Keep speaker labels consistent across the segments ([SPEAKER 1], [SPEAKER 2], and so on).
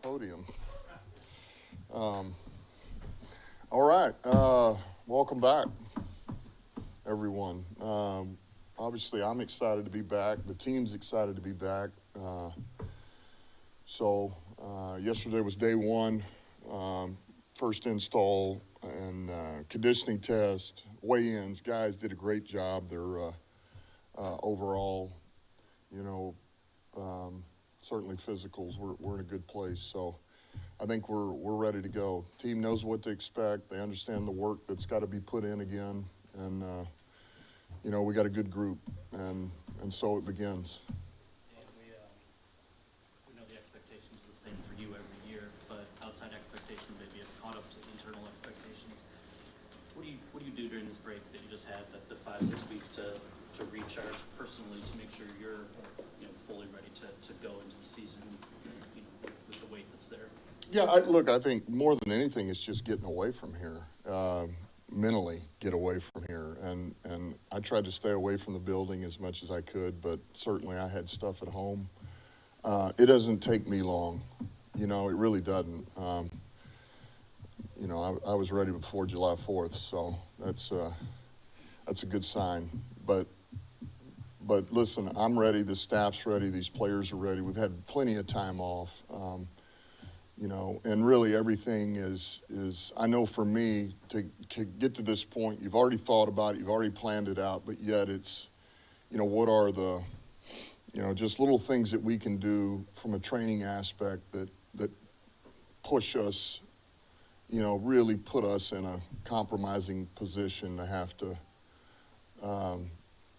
[SPEAKER 1] podium. All right, welcome back, everyone. Obviously, I'm excited to be back. The team's excited to be back. Yesterday was day one, first install and conditioning test, weigh-ins. Guys did a great job. They're overall, certainly physicals. We're in a good place. So I think we're ready to go. Team knows what to expect. They understand the work that's got to be put in again, and we got a good group, and so it begins.
[SPEAKER 2] And we know the expectations are the same for you every year, but outside expectations maybe have caught up to internal expectations. What do you do during this break that you just had, the 5-6 weeks to recharge personally to make sure you're fully ready to go into the season with the weight that's there?
[SPEAKER 1] Yeah, I think more than anything, it's just getting away from here. Mentally get away from here. And I tried to stay away from the building as much as I could, but certainly I had stuff at home. It doesn't take me long. It really doesn't. I was ready before July 4th, so that's a good sign. But listen, I'm ready. The staff's ready. These players are ready. We've had plenty of time off. And really everything is I know for me to get to this point, you've already thought about it, you've already planned it out, but yet it's, what are the, just little things that we can do from a training aspect that push us, really put us in a compromising position to have to,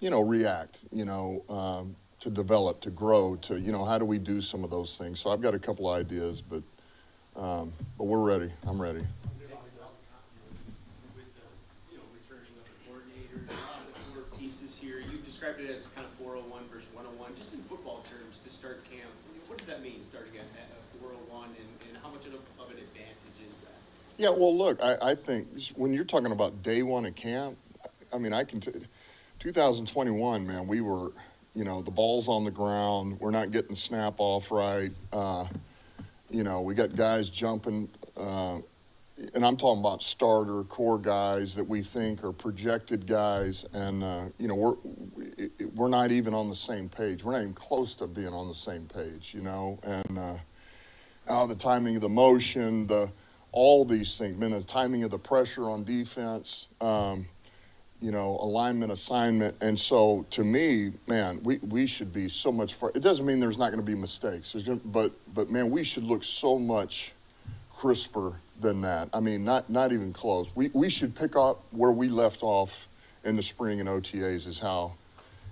[SPEAKER 1] react, to develop, to grow, to, how do we do some of those things? So I've got a couple ideas, but we're ready. I'm ready.
[SPEAKER 3] With the, returning of the coordinators, the core pieces here, you've described it as kind of 401 versus 101. Just in football terms, to start camp, what does that mean, starting at 401, and how much of an advantage is that?
[SPEAKER 1] Yeah, well, look, I think when you're talking about day one of camp, I mean, 2021, man, we were, the ball's on the ground. We're not getting the snap off right. We got guys jumping, and I'm talking about starter, core guys that we think are projected guys, and, we're not even on the same page. We're not even close to being on the same page, and the timing of the motion, all these things, man, the timing of the pressure on defense, alignment, assignment. And so to me, man, we should be so much far. It doesn't mean there's not going to be mistakes. But man, we should look so much crisper than that. I mean, not even close. We should pick up where we left off in the spring and OTAs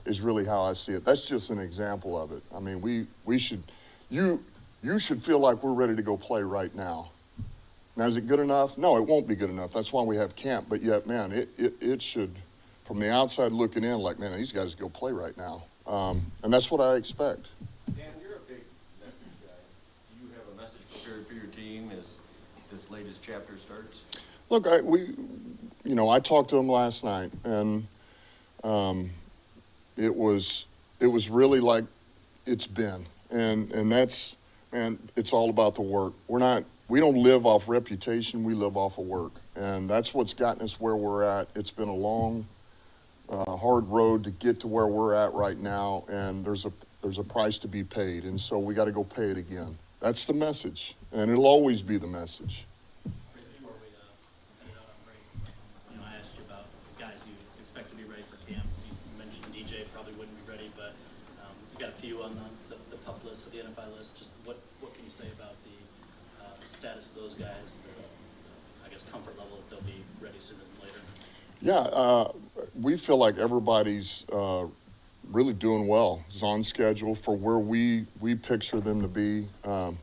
[SPEAKER 1] is really how I see it. That's just an example of it. I mean, we should, you should feel like we're ready to go play right now. Now, is it good enough? No, it won't be good enough. That's why we have camp. But yet, man, it should, from the outside looking in, like, man, these guys go play right now. And that's what I expect.
[SPEAKER 4] Dan, you're a big message guy. Do you have a message prepared for your team as this latest chapter starts?
[SPEAKER 1] Look, I talked to them last night, and it was really like it's been. And that's, man, it's all about the work. We don't live off reputation, we live off of work. And that's what's gotten us where we're at. It's been a long, hard road to get to where we're at right now, and there's a price to be paid, and so we got to go pay it again. That's the message, and it'll always be the message.
[SPEAKER 2] Before we headed out on break, I asked you about guys you expect to be ready for camp. You mentioned DJ probably wouldn't be ready, but you got a few on the PUP list or the NFI list. Just what can you say about the status of those guys, I guess comfort level that they'll be ready sooner than later?
[SPEAKER 1] Yeah, we feel like everybody's really doing well. It's on schedule for where we picture them to be. To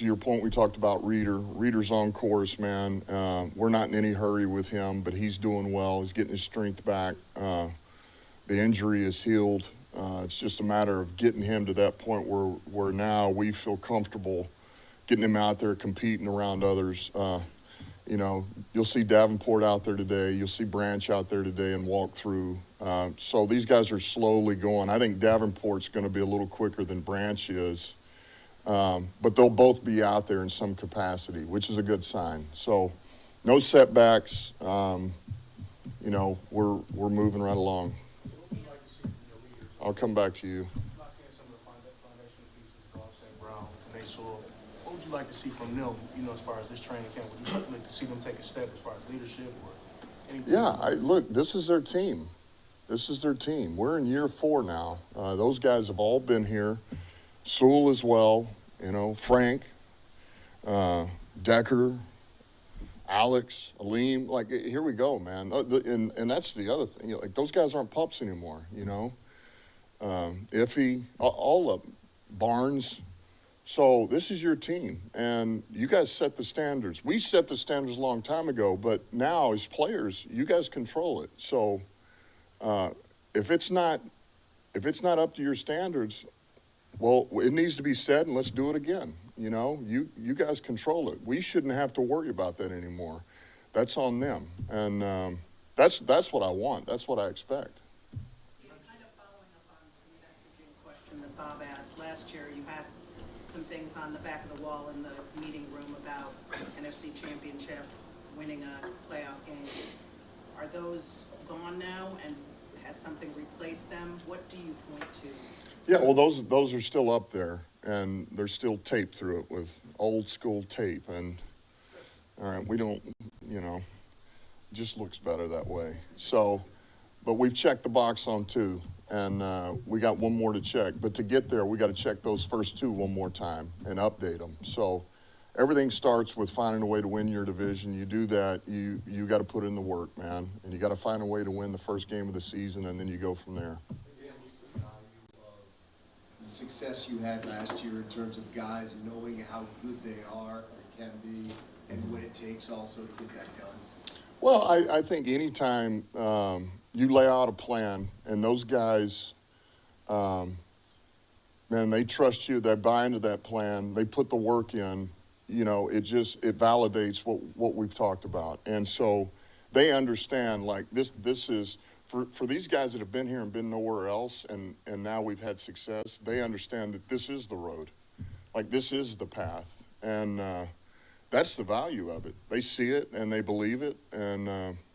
[SPEAKER 1] your point, we talked about Reeder. Reeder's on course, man. We're not in any hurry with him, but he's doing well. He's getting his strength back. The injury is healed. It's just a matter of getting him to that point where now we feel comfortable getting him out there competing around others. You'll see Davenport out there today. You'll see Branch out there today and walk through. So these guys are slowly going. I think Davenport's going to be a little quicker than Branch is. But they'll both be out there in some capacity, which is a good sign. So no setbacks. You know, we're moving right along.
[SPEAKER 5] What would you like to see from your leaders?
[SPEAKER 1] I'll come back to you.
[SPEAKER 5] Lock in some of the foundational pieces, Bob St. Brown, and they saw. What would you like to see from them, you know, as far as this training camp? Would you like to see them take a step as far as leadership or anything?
[SPEAKER 1] Yeah, look, this is their team. This is their team. We're in year 4 now. Those guys have all been here. Sewell as well, you know, Frank, Decker, Alex, Aleem. Like, here we go, man. And that's the other thing. You know, like, those guys aren't pups anymore, you know. Iffy, all of them. Barnes. So this is your team, and you guys set the standards. We set the standards a long time ago, but now as players, you guys control it. So if it's not up to your standards, well, it needs to be said, and let's do it again. You know, you guys control it. We shouldn't have to worry about that anymore. That's on them, and that's what I want. That's what I expect.
[SPEAKER 6] Kind of following up on the messaging question that Bob asked last year, you had some things on the back of the wall in the meeting room about NFC Championship, winning a playoff game. Are those gone now, and has something replaced them? What do you point to?
[SPEAKER 1] Yeah, well, those are still up there, and they're still taped through it with old school tape. And all right, we don't, you know, it just looks better that way. So, but we've checked the box on 2, and we got 1 more to check. But to get there, we got to check those first 2 one more time and update them. So everything starts with finding a way to win your division. You do that, you got to put in the work, man, and you got to find a way to win the first game of the season, and then you go from there.
[SPEAKER 7] Again, what's the value of the success you had last year in terms of guys knowing how good they are or can be, and what it takes also to get that done?
[SPEAKER 1] Well, I think anytime you lay out a plan and those guys, man, they trust you, they buy into that plan, they put the work in, you know, it validates what we've talked about. And so they understand, like, this is, for these guys that have been here and been nowhere else, and now we've had success, they understand that this is the road. Like, this is the path. And that's the value of it. They see it and they believe it, and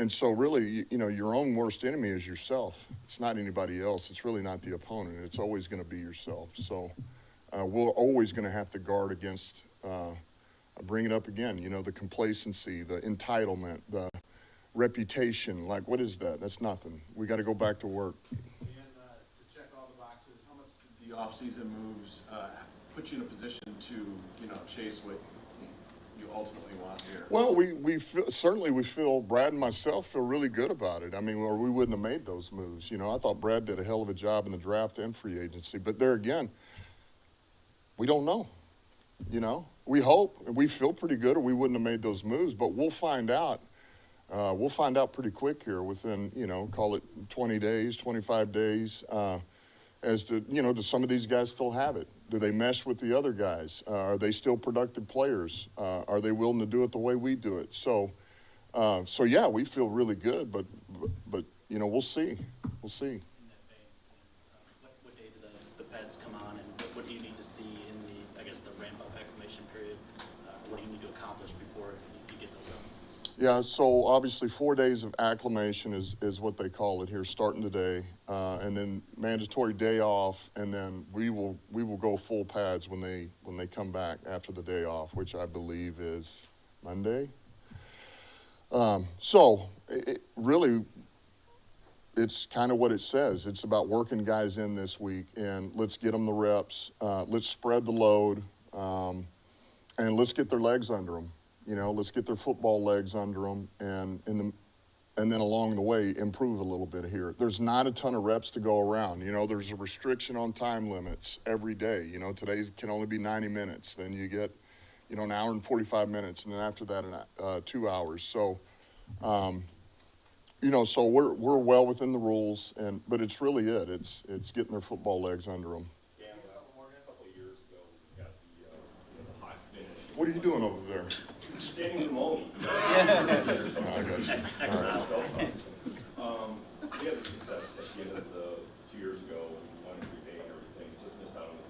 [SPEAKER 1] so really, you know, your own worst enemy is yourself. It's not anybody else. It's really not the opponent. It's always going to be yourself. So we're always going to have to guard against, bring it up again, you know, the complacency, the entitlement, the reputation. Like, what is that? That's nothing. We got to go back to work.
[SPEAKER 5] And to check all the boxes, how much did the offseason moves put you in a position to, you know, chase what you ultimately want here?
[SPEAKER 1] Well, we feel, Brad and myself feel really good about it. I mean, or we wouldn't have made those moves. You know, I thought Brad did a hell of a job in the draft and free agency. But there again, we don't know. You know, we hope, and we feel pretty good, or we wouldn't have made those moves. But we'll find out. We'll find out pretty quick here within, you know, call it 20 days, 25 days, as to, you know, do some of these guys still have it? Do they mesh with the other guys? Are they still productive players? Are they willing to do it the way we do it? So yeah, we feel really good, but you know, we'll see. We'll see.
[SPEAKER 2] In that vein, what day do the pads come on, and what do you need to see in the, I guess, the ramp-up acclimation period? What do you need to accomplish before you get those up?
[SPEAKER 1] Yeah, so obviously 4 days of acclimation is what they call it here, starting today, and then mandatory day off, and then we will go full pads when they come back after the day off, which I believe is Monday. So really, it's kind of what it says. It's about working guys in this week, and let's get them the reps. Let's spread the load, and let's get their legs under them. You know, let's get their football legs under them, and then along the way, improve a little bit here. There's not a ton of reps to go around. You know, there's a restriction on time limits every day. You know, today can only be 90 minutes. Then you get, you know, an hour and 45 minutes, and then after that, 2 hours. So, you know, so we're well within the rules, but it's really it. It's getting their football legs under them.
[SPEAKER 4] Dan, a couple of years ago, we got the hot finish.
[SPEAKER 1] What are you doing over there?
[SPEAKER 4] Standing in the moment.
[SPEAKER 1] Oh, I got you.
[SPEAKER 2] Exile.
[SPEAKER 4] We had the success at the end of the 2 years ago, we won every day and everything, just missed out on the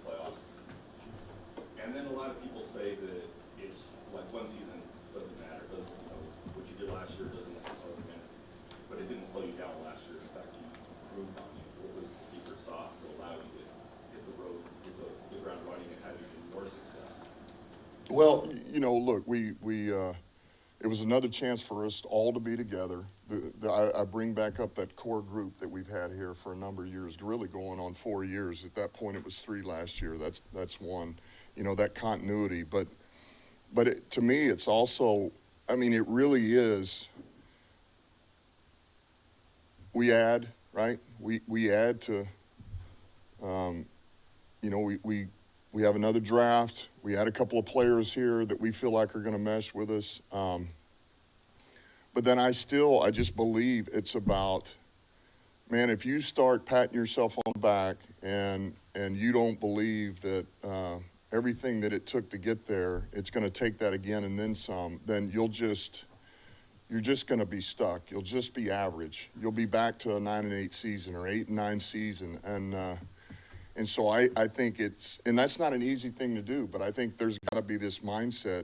[SPEAKER 1] Well, you know, look, it was another chance for us all to be together. I bring back up that core group that we've had here for a number of years, really going on 4 years. At that point, it was 3 last year. That's one. You know, that continuity. But to me, it's also, I mean, it really is. We add, right? We add to, you know, we have another draft. We add a couple of players here that we feel like are going to mesh with us. But then I just believe it's about, man, if you start patting yourself on the back and you don't believe that everything that it took to get there, it's going to take that again and then some, then you're just going to be stuck. You'll just be average. You'll be back to a 9-8 season or 8-9 season. And so I think and that's not an easy thing to do, but I think there's got to be this mindset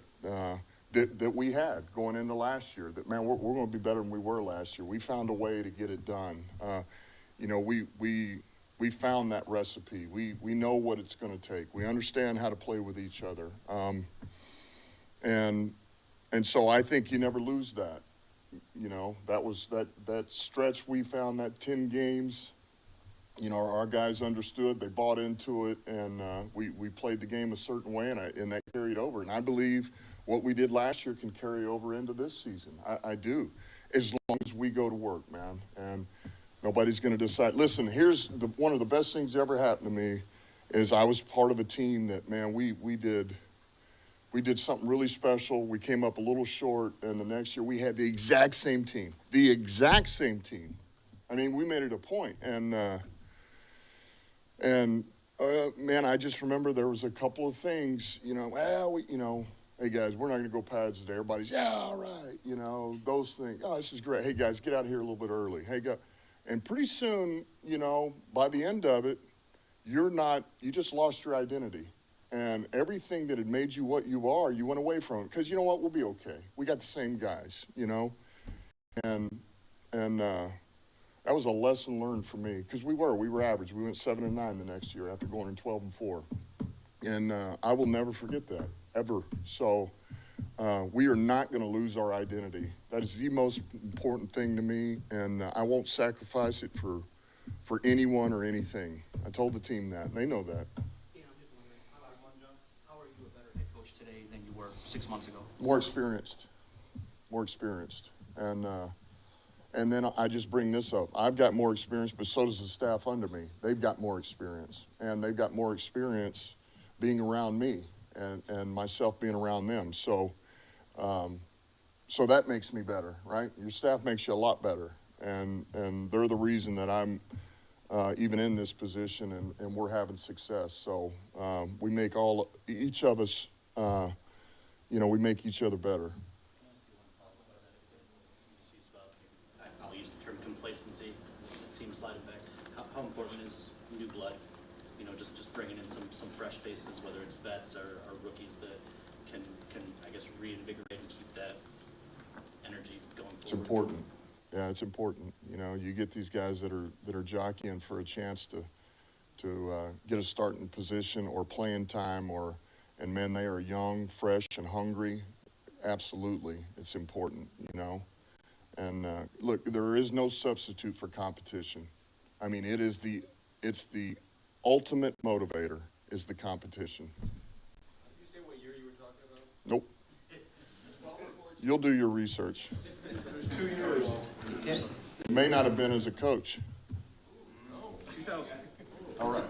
[SPEAKER 1] that we had going into last year, that, man, we're going to be better than we were last year. We found a way to get it done. You know, we found that recipe. We know what it's going to take. We understand how to play with each other. And so I think you never lose that. You know, that was that stretch we found, that 10 games. You know, our guys understood, they bought into it, and we played the game a certain way, and that carried over. And I believe what we did last year can carry over into this season. I do, as long as we go to work, man. And nobody's going to decide. Listen, here's one of the best things that ever happened to me is I was part of a team that, man, we did something really special. We came up a little short, and the next year we had the exact same team. The exact same team. I mean, we made it a point, man, I just remember there was a couple of things, you know, hey guys, we're not going to go pads today. Everybody's, yeah, all right, you know, those things. Oh, this is great. Hey guys, get out of here a little bit early. Hey, go. And pretty soon, you know, by the end of it, you just lost your identity. And everything that had made you what you are, you went away from it. Because you know what, we'll be okay. We got the same guys, you know. And that was a lesson learned for me, because we were average. We went 7-9 the next year after going in 12-4, and I will never forget that, ever. So we are not going to lose our identity. That is the most important thing to me, and I won't sacrifice it for anyone or anything. I told the team that, and they know that.
[SPEAKER 2] Dan, I'm just wondering, how are you a better head coach today than you were 6 months ago?
[SPEAKER 1] More experienced, and then I just bring this up. I've got more experience, but so does the staff under me. They've got more experience, and they've got more experience being around me and myself being around them. So that makes me better, right? Your staff makes you a lot better, and they're the reason that I'm even in this position, and we're having success. So we make each of us, you know, we make each other better.
[SPEAKER 2] I'll use the term complacency, team sliding back. How important is new blood? You know, just bringing in some fresh faces, whether it's vets or rookies that can I guess reinvigorate and keep that energy going forward.
[SPEAKER 1] It's important. Yeah, it's important. You know, you get these guys that are jockeying for a chance to get a starting position or playing time, and man, they are young, fresh, and hungry. Absolutely, it's important. You know. And look, there is no substitute for competition. I mean, it's the ultimate motivator is the competition.
[SPEAKER 4] Did you say what year you were talking about?
[SPEAKER 1] Nope. You'll do your research.
[SPEAKER 4] It was 2 years.
[SPEAKER 1] It may not have been as a coach.
[SPEAKER 4] No, 2000.
[SPEAKER 1] All right.